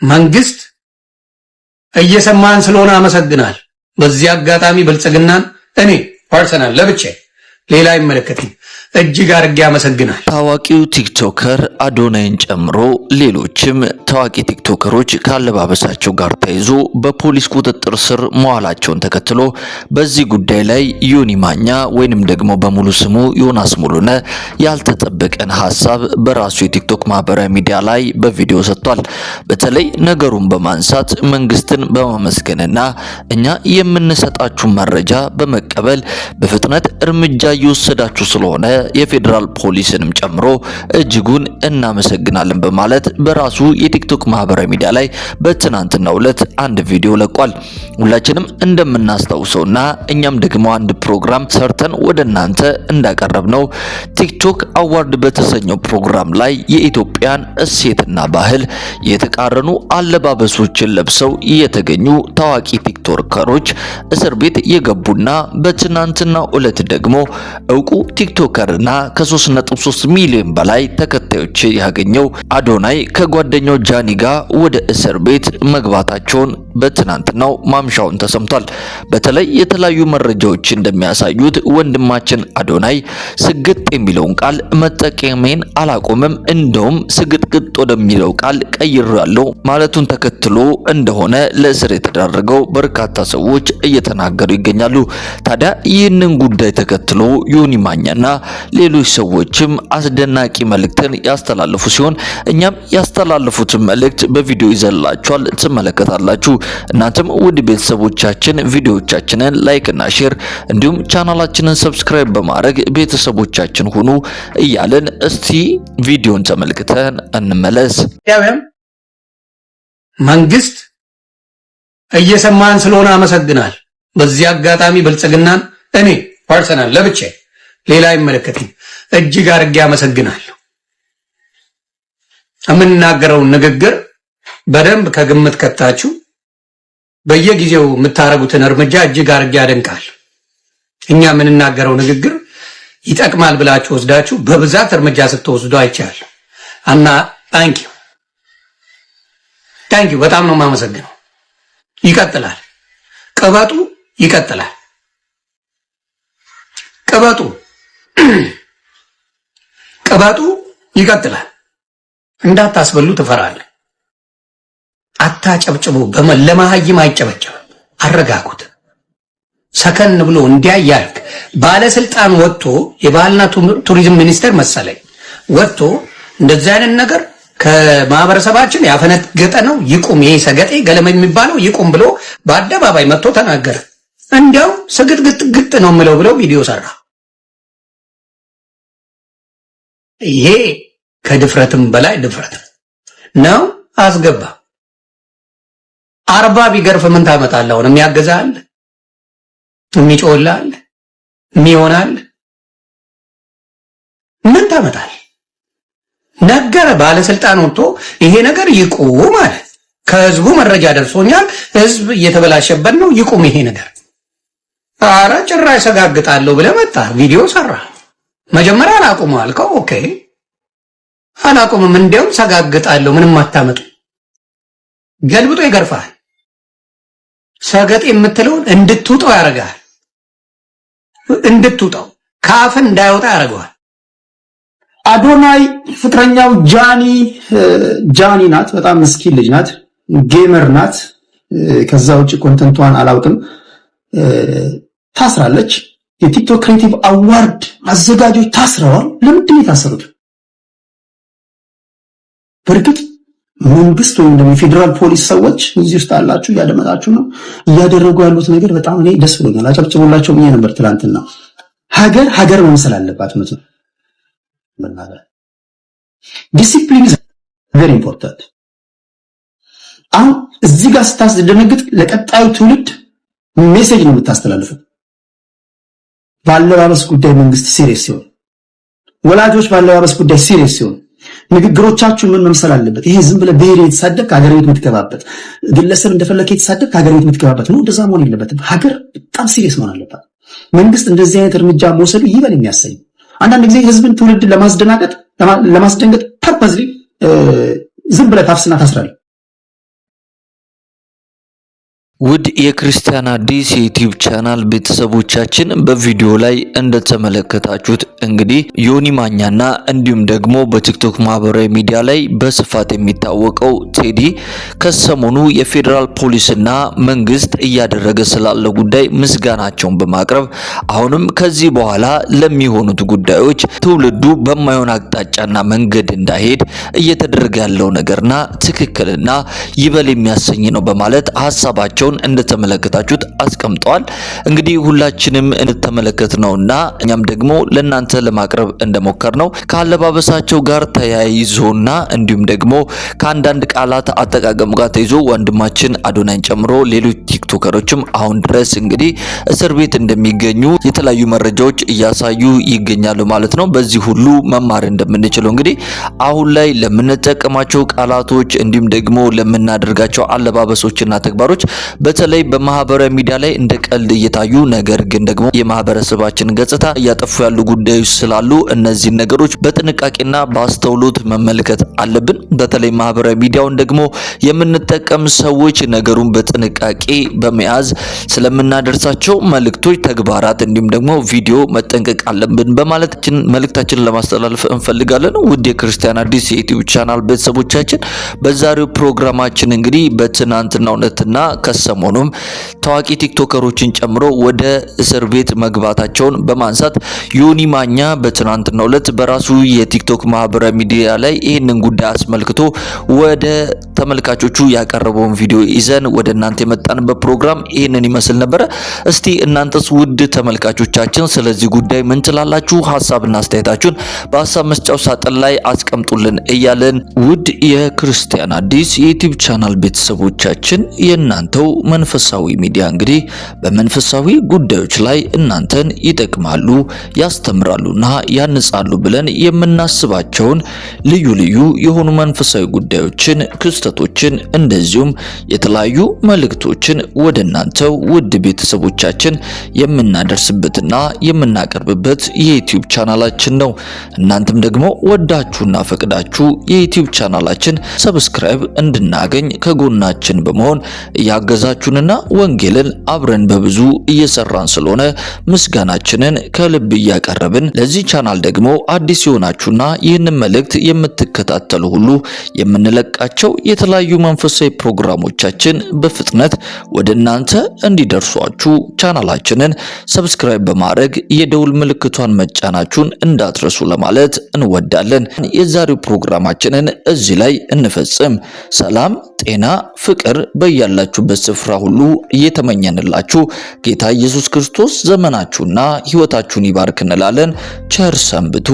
መንግስት እየሰማን ስለሆነ አመሰግናል። በዚህ አጋጣሚ ብልጽግናን እኔ ፐርሰናል ለብቻዬ ሌላ አይመለከትም እጅግ አድርጌ አመሰግናል። ታዋቂው ቲክቶከር አዶናይን ጨምሮ ሌሎችም ታዋቂ ቲክቶከሮች ካለባበሳቸው ጋር ተይዞ በፖሊስ ቁጥጥር ስር መዋላቸውን ተከትሎ በዚህ ጉዳይ ላይ ዮኒ ማኛ ወይንም ደግሞ በሙሉ ስሙ ዮናስ ሙሉነህ ያልተጠበቀን ሐሳብ በራሱ የቲክቶክ ማህበራዊ ሚዲያ ላይ በቪዲዮ ሰጥቷል። በተለይ ነገሩን በማንሳት መንግስትን በማመስገንና እኛ የምንሰጣችሁ መረጃ በመቀበል በፍጥነት እርምጃ እየወሰዳችሁ ስለሆነ የፌደራል ፖሊስንም ጨምሮ እጅጉን እናመሰግናለን በማለት በራሱ የቲክቶክ ማህበራዊ ሚዲያ ላይ በትናንትናው ዕለት አንድ ቪዲዮ ለቋል። ሁላችንም እንደምናስታውሰውና እኛም ደግሞ አንድ ፕሮግራም ሰርተን ወደ እናንተ እንዳቀረብነው ቲክቶክ አዋርድ በተሰኘው ፕሮግራም ላይ የኢትዮጵያን እሴትና ባህል የተቃረኑ አለባበሶችን ለብሰው የተገኙ ታዋቂ ቲክቶከሮች እስር ቤት የገቡና በትናንትናው ዕለት ደግሞ እውቁ ቲክቶከርና ከ3.3 ሚሊዮን በላይ ተከታዮች ያገኘው አዶናይ ከጓደኛው ጃኒ ጋር ወደ እስር ቤት መግባታቸውን በትናንትናው ማምሻውን ተሰምቷል። በተለይ የተለያዩ መረጃዎች እንደሚያሳዩት ወንድማችን አዶናይ ስግጥ የሚለውን ቃል መጠቀሜን አላቆምም፣ እንደውም ስግጥግጥ ወደሚለው ቃል ቀይሬያለሁ ማለቱን ተከትሎ እንደሆነ ለእስር የተዳረገው በርካታ ሰዎች እየተናገሩ ይገኛሉ። ታዲያ ይህንን ጉዳይ ተከትሎ ዮኒ ማኛና ሌሎች ሰዎችም አስደናቂ መልእክትን ያስተላልፉ ሲሆን እኛም ያስተላልፉትን መልእክት በቪዲዮ ይዘላችኋል ትመለከታላችሁ። እናንተም ውድ ቤተሰቦቻችን ቪዲዮዎቻችንን ላይክ እና ሼር እንዲሁም ቻናላችንን ሰብስክራይብ በማድረግ ቤተሰቦቻችን ሁኑ እያልን እስቲ ቪዲዮን ተመልክተን እንመለስ። መንግስት እየሰማን ስለሆነ አመሰግናል። በዚህ አጋጣሚ ብልጽግናን እኔ ፐርሰናል ለብቻዬ ሌላ አይመለከትም እጅግ አድርጌ አመሰግናለሁ። የምናገረውን ንግግር በደንብ ከግምት ከታችሁ በየጊዜው የምታረጉትን እርምጃ እጅግ አድርጌ አደንቃለሁ። እኛ የምንናገረው ንግግር ይጠቅማል ብላችሁ ወስዳችሁ በብዛት እርምጃ ስትወስዱ አይቻለሁ እና ታንኪዩ በጣም ነው የማመሰግነው። ይቀጥላል፣ ቅበጡ ይቀጥላል። ቅበጡ ይቀጥላል። እንዳታስበሉ ትፈራለህ። አታጨብጭቡ። ለማሃይም አይጨበጨብም። አረጋጉት። ሰከን ብሎ እንዲያያልክ ባለስልጣን ወጥቶ የባህልና ቱሪዝም ሚኒስቴር መሰለኝ ወጥቶ እንደዚህ አይነት ነገር ከማህበረሰባችን ያፈነገጠ ነው ይቁም፣ ይሄ ሰገጤ ገለመ የሚባለው ይቁም ብሎ በአደባባይ መጥቶ ተናገረ። እንዲያው ስግጥግጥ ነው የምለው ብለው ቪዲዮ ሰራ። ይሄ ከድፍረትም በላይ ድፍረት ነው። አስገባ 40 ቢገርፍ ምን ታመጣለህ? አሁን የሚያገዛል የሚጮህላል የሚሆናል ምን ታመጣለህ? ነገረ ባለስልጣን ወጥቶ ይሄ ነገር ይቁም ማለት ከህዝቡ መረጃ ደርሶኛል፣ ህዝብ እየተበላሸበት ነው፣ ይቁም ይሄ ነገር። አረ ጭራሽ ሰጋግጣለሁ ብለህ መጣ ቪዲዮ ሰራ። መጀመሪያ አላቁም አልከው። ኦኬ አላቁምም፣ እንደውም ሰጋግጣለሁ፣ ምንም አታመጡ። ገልብጦ ይገርፋል። ሰገጥ የምትለውን እንድትውጠው ያደርጋል። እንድትውጠው ካፍ እንዳይወጣ ያደርገዋል። አዶናይ ፍቅረኛው ጃኒ ናት። በጣም ምስኪን ልጅ ናት፣ ጌመር ናት። ከዛ ውጭ ኮንተንቷን አላውቅም። ታስራለች። የቲክቶክ ክሬቲቭ አዋርድ አዘጋጆች ታስረዋል። ለምንድን ነው የታሰሩት? በርግጥ መንግስት ወይም ደግሞ የፌደራል ፖሊስ ሰዎች እዚህ ውስጥ አላችሁ እያደመጣችሁ ነው። እያደረጉ ያሉት ነገር በጣም እኔ ደስ ብሎኛል። አጨብጭቡላቸው ብዬ ነበር ትላንትና። ሀገር መምሰል አለባት ነው መናገር። ዲሲፕሊን is very important። አሁን እዚህ ጋር ስታስደነግጥ ለቀጣዩ ትውልድ ሜሴጅ ነው የምታስተላልፈው። ባለባበስ ጉዳይ መንግስት ሲሪየስ ሲሆን፣ ወላጆች ባለባበስ ጉዳይ ሲሪየስ ሲሆን፣ ንግግሮቻችሁ ምን መምሰል አለበት? ይሄ ዝም ብለህ ብሄር የተሳደብክ ሀገር ቤት የምትገባበት ግለሰብ እንደፈለከ የተሳደብክ ሀገር ቤት የምትገባበት ነው። እንደዛ መሆን የለበትም። ሀገር በጣም ሲሪየስ መሆን አለባት። መንግስት እንደዚህ አይነት እርምጃ መውሰዱ ይበል የሚያሰኝ። አንዳንድ ጊዜ ህዝብን ትውልድን ለማስደንገጥ ፐርፐዝሊ ዝም ብለህ ታፍስና ታስራለህ። ውድ የክርስቲያን አዲስ የዩቲዩብ ቻናል ቤተሰቦቻችን በቪዲዮ ላይ እንደተመለከታችሁት እንግዲህ ዮኒ ማኛና እንዲሁም ደግሞ በቲክቶክ ማህበራዊ ሚዲያ ላይ በስፋት የሚታወቀው ቴዲ ከሰሞኑ የፌዴራል ፖሊስና መንግስት እያደረገ ስላለው ጉዳይ ምስጋናቸውን በማቅረብ አሁንም ከዚህ በኋላ ለሚሆኑት ጉዳዮች ትውልዱ በማይሆን አቅጣጫና መንገድ እንዳይሄድ እየተደረገ ያለው ነገርና ትክክልና ይበል የሚያሰኝ ነው በማለት ሐሳባቸው እንደተመለከታችሁት አስቀምጠዋል። እንግዲህ ሁላችንም እንተመለከትነውና እኛም ደግሞ ለናንተ ለማቅረብ እንደሞከርነው ካለባበሳቸው ጋር ተያይዞና እንዲሁም ደግሞ ከአንዳንድ ቃላት አጠቃቀም ጋር ተይዞ ወንድማችን አዶናይን ጨምሮ ሌሎች ቲክቶከሮችም አሁን ድረስ እንግዲህ እስር ቤት እንደሚገኙ የተለያዩ መረጃዎች እያሳዩ ይገኛሉ ማለት ነው። በዚህ ሁሉ መማር እንደምንችለው እንግዲህ አሁን ላይ ለምንጠቀማቸው ቃላቶች እንዲሁም ደግሞ ለምናደርጋቸው አለባበሶችና ተግባሮች በተለይ በማህበራዊ ሚዲያ ላይ እንደ ቀልድ እየታዩ ነገር ግን ደግሞ የማህበረሰባችን ገጽታ እያጠፉ ያሉ ጉዳዮች ስላሉ እነዚህ ነገሮች በጥንቃቄና በአስተውሎት መመልከት አለብን። በተለይ ማህበራዊ ሚዲያውን ደግሞ የምንጠቀም ሰዎች ነገሩን በጥንቃቄ በመያዝ ስለምናደርሳቸው መልእክቶች፣ ተግባራት እንዲሁም ደግሞ ቪዲዮ መጠንቀቅ አለብን በማለት መልእክታችንን ለማስተላለፍ እንፈልጋለን። ውድ የክርስቲያን አዲስ የዩቲዩብ ቻናል ቤተሰቦቻችን በዛሬው ፕሮግራማችን እንግዲህ በትናንትናው ዕለትና ከሰሞኑም ታዋቂ ቲክቶከሮችን ጨምሮ ወደ እስር ቤት መግባታቸውን በማንሳት ዮኒ ማኛ በትናንትናው ዕለት በራሱ የቲክቶክ ማህበራዊ ሚዲያ ላይ ይህንን ጉዳይ አስመልክቶ ወደ ተመልካቾቹ ያቀረበውን ቪዲዮ ይዘን ወደ እናንተ የመጣንበት ፕሮግራም ይህንን ይመስል ነበረ። እስቲ እናንተስ ውድ ተመልካቾቻችን ስለዚህ ጉዳይ ምን ትላላችሁ? ሐሳብና አስተያየታችሁን በሐሳብ መስጫው ሳጥን ላይ አስቀምጡልን እያለን ውድ የክርስቲያን አዲስ የዩቲዩብ ቻናል ቤተሰቦቻችን የእናንተው መንፈሳዊ ሚዲያ እንግዲህ በመንፈሳዊ ጉዳዮች ላይ እናንተን ይጠቅማሉ፣ ያስተምራሉና ያንጻሉ ብለን የምናስባቸውን ልዩ ልዩ የሆኑ መንፈሳዊ ጉዳዮችን፣ ክስተቶችን እንደዚሁም የተለያዩ መልእክቶችን ወደ እናንተው ውድ ቤተሰቦቻችን የምናደርስበትና የምናቀርብበት የዩቲዩብ ቻናላችን ነው። እናንተም ደግሞ ወዳችሁና ፈቅዳችሁ የዩቲዩብ ቻናላችን ሰብስክራይብ እንድናገኝ ከጎናችን በመሆን ያገዛችሁንና ወንጌልን አብረን በብዙ እየሰራን ስለሆነ ምስጋናችንን ከልብ እያቀረብን ለዚህ ቻናል ደግሞ አዲስ የሆናችሁና ይህንን መልእክት የምትከታተሉ ሁሉ የምንለቃቸው የተለያዩ መንፈሳዊ ፕሮግራሞቻችን በፍጥነት ወደ እናንተ እንዲደርሷችሁ ቻናላችንን ሰብስክራይብ በማድረግ የደውል ምልክቷን መጫናችሁን እንዳትረሱ ለማለት እንወዳለን። የዛሬው ፕሮግራማችንን እዚህ ላይ እንፈጽም። ሰላም፣ ጤና፣ ፍቅር በያላችሁበት ስፍራ ሁሉ እየተመኘንላችሁ ጌታ ኢየሱስ ክርስቶስ ዘመናችሁና ሕይወታችሁን ይባርክ እንላለን። ቸር ሰንብቱ።